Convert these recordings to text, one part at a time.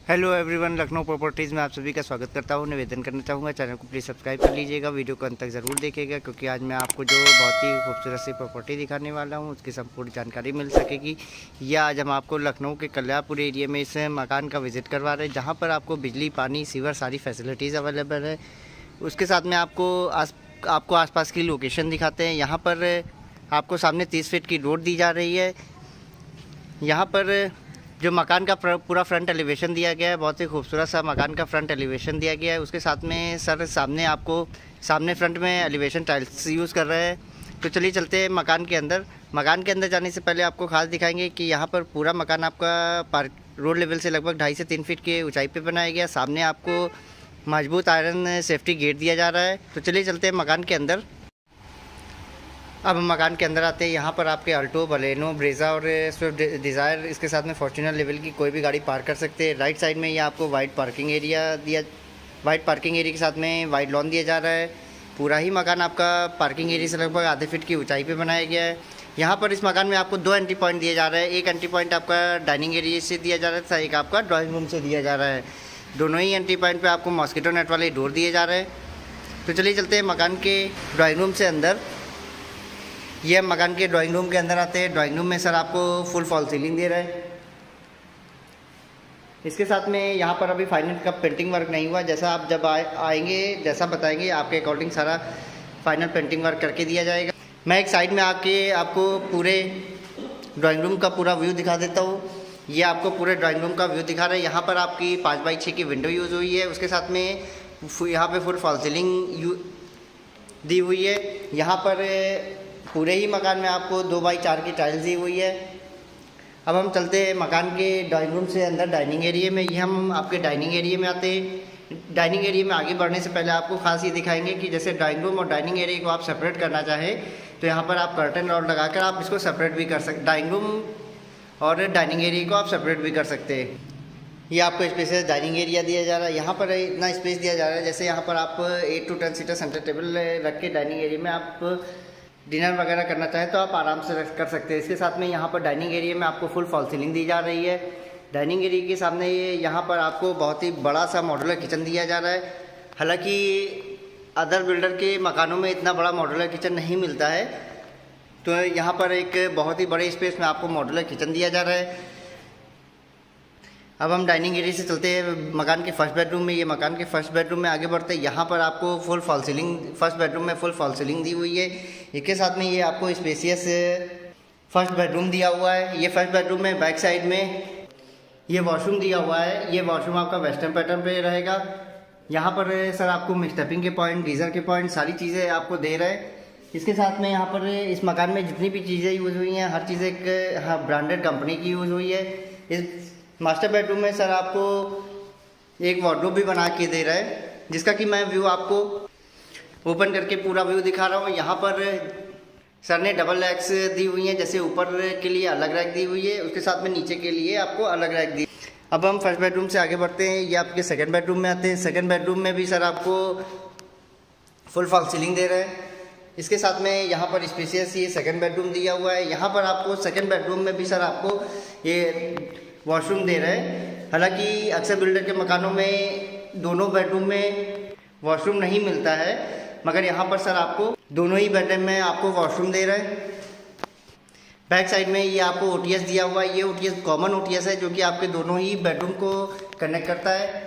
Hello everyone, Lucknow properties में आप सभी का स्वागत करता हूं। निवेदन करना चाहूँगा चैनल को प्लीज़ सब्सक्राइब कर लीजिएगा, वीडियो को अंत तक ज़रूर देखिएगा क्योंकि आज मैं आपको जो बहुत ही खूबसूरत सी प्रॉपर्टी दिखाने वाला हूं उसकी संपूर्ण जानकारी मिल सकेगी। यह आज हम आपको लखनऊ के कल्याणपुर एरिया में इस मकान का विज़िट करवा रहे हैं जहाँ पर आपको बिजली, पानी, सीवर सारी फैसिलिटीज़ अवेलेबल है। उसके साथ में आपको आसपास की लोकेशन दिखाते हैं। यहाँ पर आपको सामने 30 फीट की रोड दी जा रही है। यहाँ पर जो मकान का पूरा फ्रंट एलिवेशन दिया गया है, बहुत ही खूबसूरत सा मकान का फ्रंट एलिवेशन दिया गया है। उसके साथ में सर सामने फ्रंट में एलिवेशन टाइल्स यूज़ कर रहे हैं। तो चलिए चलते हैं मकान के अंदर। मकान के अंदर जाने से पहले आपको खास दिखाएंगे कि यहाँ पर पूरा मकान आपका रोड लेवल से लगभग 2.5 से 3 फीट की ऊंचाई पे बनाया गया। सामने आपको मजबूत आयरन सेफ्टी गेट दिया जा रहा है। तो चलिए चलते हैं मकान के अंदर। अब हम मकान के अंदर आते हैं। यहाँ पर आपके अल्टो, बलेनो, ब्रेजा और स्विफ्ट डिज़ायर, इसके साथ में फॉर्च्यूनर लेवल की कोई भी गाड़ी पार्क कर सकते हैं। राइट साइड में ये आपको वाइड पार्किंग एरिया के साथ में वाइड लॉन दिया जा रहा है। पूरा ही मकान आपका पार्किंग एरिया से लगभग आधे फीट की ऊंचाई पे बनाया गया है। यहाँ पर इस मकान में आपको 2 एंट्री पॉइंट दिए जा रहे हैं। एक एंट्री पॉइंट आपका डाइनिंग एरिया से दिया जा रहा है तथा एक आपका ड्राइंग रूम से दिया जा रहा है। दोनों ही एंट्री पॉइंट पर आपको मॉस्किटो नेट वाले डोर दिए जा रहे हैं। तो चलिए चलते हैं मकान के ड्राइंग रूम से अंदर। ये मकान के ड्राइंग रूम के अंदर आते हैं। ड्राइंग रूम में सर आपको फुल फॉल सीलिंग दे रहा है। इसके साथ में यहाँ पर अभी फाइनल का पेंटिंग वर्क नहीं हुआ। जैसा आप जब आएंगे, जैसा बताएंगे आपके अकॉर्डिंग सारा फाइनल पेंटिंग वर्क करके दिया जाएगा। मैं एक साइड में आके आपको पूरे ड्राइंग रूम का पूरा व्यू दिखा देता हूँ। ये आपको पूरे ड्राइंग रूम का व्यू दिखा रहा है। यहाँ पर आपकी 5x6 की विंडो यूज़ हुई है। उसके साथ में यहाँ पे फुल फॉल सीलिंग दी हुई है। यहाँ पर पूरे ही मकान में आपको 2x4 की टाइल्स दी हुई है। अब हम चलते हैं मकान के ड्राइंग रूम से अंदर डाइनिंग एरिया में। ये हम आपके डाइनिंग एरिया में आते हैं। डाइनिंग एरिया में आगे बढ़ने से पहले आपको खास ये दिखाएंगे कि जैसे ड्राइंग रूम और डाइनिंग एरिया को आप सेपरेट करना चाहें तो यहाँ पर आप कर्टन रॉड लगाकर आप इसको सेपरेट भी कर सकते। डाइनिंग रूम और डाइनिंग एरिया को आप सेपरेट भी कर सकते हैं। ये आपको स्पेसियस डाइनिंग एरिया दिया जा रहा है। यहाँ पर इतना स्पेस दिया जा रहा है जैसे यहाँ पर आप 8 to 10 सीटर सेंटर टेबल रख के डाइनिंग एरिया में आप डिनर वगैरह करना चाहें तो आप आराम से कर सकते हैं। इसके साथ में यहाँ पर डाइनिंग एरिया में आपको फुल फॉल सीलिंग दी जा रही है। डाइनिंग एरिया के सामने यहाँ पर आपको बहुत ही बड़ा सा मॉड्यूलर किचन दिया जा रहा है। हालांकि अदर बिल्डर के मकानों में इतना बड़ा मॉड्यूलर किचन नहीं मिलता है, तो यहाँ पर एक बहुत ही बड़े स्पेस में आपको मॉड्यूलर किचन दिया जा रहा है। अब हम डाइनिंग एरिया से चलते हैं मकान के फर्स्ट बेडरूम में। ये मकान के फर्स्ट बेडरूम में आगे बढ़ते हैं। यहाँ पर आपको full fall ceiling, first bedroom में फुल फॉल सीलिंग दी हुई है। इसके साथ में ये आपको स्पेसियस फर्स्ट बेडरूम दिया हुआ है। ये फर्स्ट बेडरूम में बैक साइड में ये वॉशरूम दिया हुआ है। ये वॉशरूम आपका वेस्टर्न पैटर्न पे रहेगा। यहाँ पर सर आपको स्टेपिंग के पॉइंट, गीज़र के पॉइंट, सारी चीज़ें आपको दे रहे हैं। इसके साथ में यहाँ पर इस मकान में जितनी भी चीज़ें यूज़ हुई हैं हर चीज़ एक ब्रांडेड कंपनी की यूज़ हुई है। इस मास्टर बेडरूम में सर आपको एक वार्डरोब भी बना के दे रहा है जिसका कि मैं व्यू आपको ओपन करके पूरा व्यू दिखा रहा हूँ। यहाँ पर सर ने डबल रैक्स दी हुई हैं, जैसे ऊपर के लिए अलग रैक दी हुई है, उसके साथ में नीचे के लिए आपको अलग रैक दी। अब हम फर्स्ट बेडरूम से आगे बढ़ते हैं। ये आपके सेकंड बेडरूम में आते हैं। सेकंड बेडरूम में भी सर आपको फुल फॉल सीलिंग दे रहे हैं। इसके साथ में यहाँ पर स्पेसियस ये सेकंड बेडरूम दिया हुआ है। यहाँ पर आपको सेकंड बेडरूम में भी सर आपको ये वॉशरूम दे रहे हैं। हालांकि अक्सर बिल्डर के मकानों में दोनों बेडरूम में वॉशरूम नहीं मिलता है, मगर यहाँ पर सर आपको दोनों ही बेडरूम में आपको वॉशरूम दे रहे हैं। बैक साइड में ये आपको ओटीएस दिया हुआ है। ये ओटीएस कॉमन ओटीएस है जो कि आपके दोनों ही बेडरूम को कनेक्ट करता है।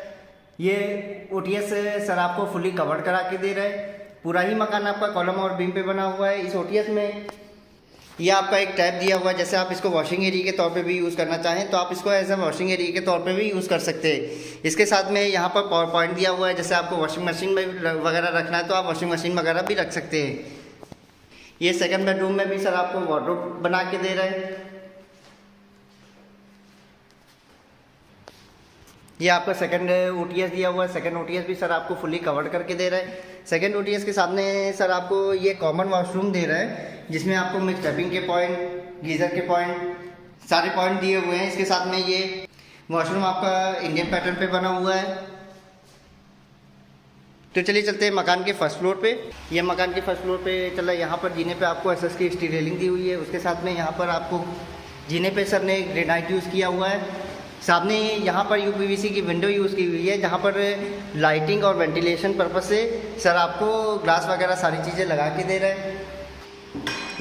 ये ओटीएस सर आपको फुली कवर्ड करा के दे रहे हैं। पूरा ही मकान आपका कॉलम और बीम पे बना हुआ है। इस ओटीएस में ये आपका एक टैप दिया हुआ है। जैसे आप इसको वॉशिंग एरिया के तौर पे भी यूज़ करना चाहें तो आप इसको एज ए वॉशिंग एरिया के तौर पे भी यूज़ कर सकते हैं। इसके साथ में यहाँ पर पावर पॉइंट दिया हुआ है। जैसे आपको वॉशिंग मशीन में वगैरह रखना है तो आप वॉशिंग मशीन वगैरह भी रख सकते हैं। ये सेकंड बेडरूम में भी सर आपको वार्डरोब बना के दे रहे हैं। ये आपका सेकंड ओटीएस दिया हुआ है। सेकंड ओटीएस भी सर आपको फुली कवर्ड करके दे रहा है। सेकंड ओटीएस के सामने सर आपको ये कॉमन वॉशरूम दे रहा है जिसमें आपको मिक्स टैपिंग के पॉइंट, गीज़र के पॉइंट, सारे पॉइंट दिए हुए हैं। इसके साथ में ये वॉशरूम आपका इंडियन पैटर्न पे बना हुआ है। तो चलिए चलते हैं मकान के फर्स्ट फ्लोर पे। ये मकान के फर्स्ट फ्लोर पे चला। यहाँ पर जीने पे आपको एसएस की स्टील रेलिंग दी हुई है। उसके साथ में यहाँ पर आपको जीने पे सर ने ग्रेनाइट यूज़ किया हुआ है। सामने यहाँ पर यूपीवीसी की विंडो यूज़ की हुई है, जहाँ पर लाइटिंग और वेंटिलेशन पर्पस से सर आपको ग्लास वगैरह सारी चीज़ें लगा के दे रहा है।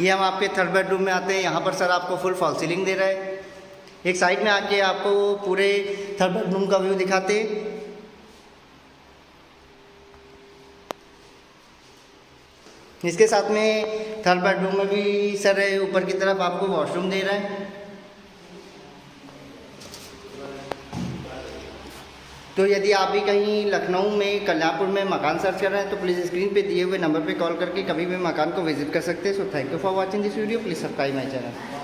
ये हम आपके थर्ड बेडरूम में आते हैं, यहाँ पर सर आपको फुल फॉल सीलिंग दे रहा है। एक साइड में आके आपको पूरे थर्ड बेडरूम का व्यू दिखाते। इसके साथ में थर्ड बेडरूम में भी सर ऊपर की तरफ आपको वॉशरूम दे रहा है। तो यदि आप भी कहीं लखनऊ में कल्याणपुर में मकान सर्च कर रहे हैं तो प्लीज़ स्क्रीन पे दिए हुए नंबर पे कॉल करके कभी भी मकान को विजिट कर सकते हैं। So thank you for watching this video, please subscribe my channel.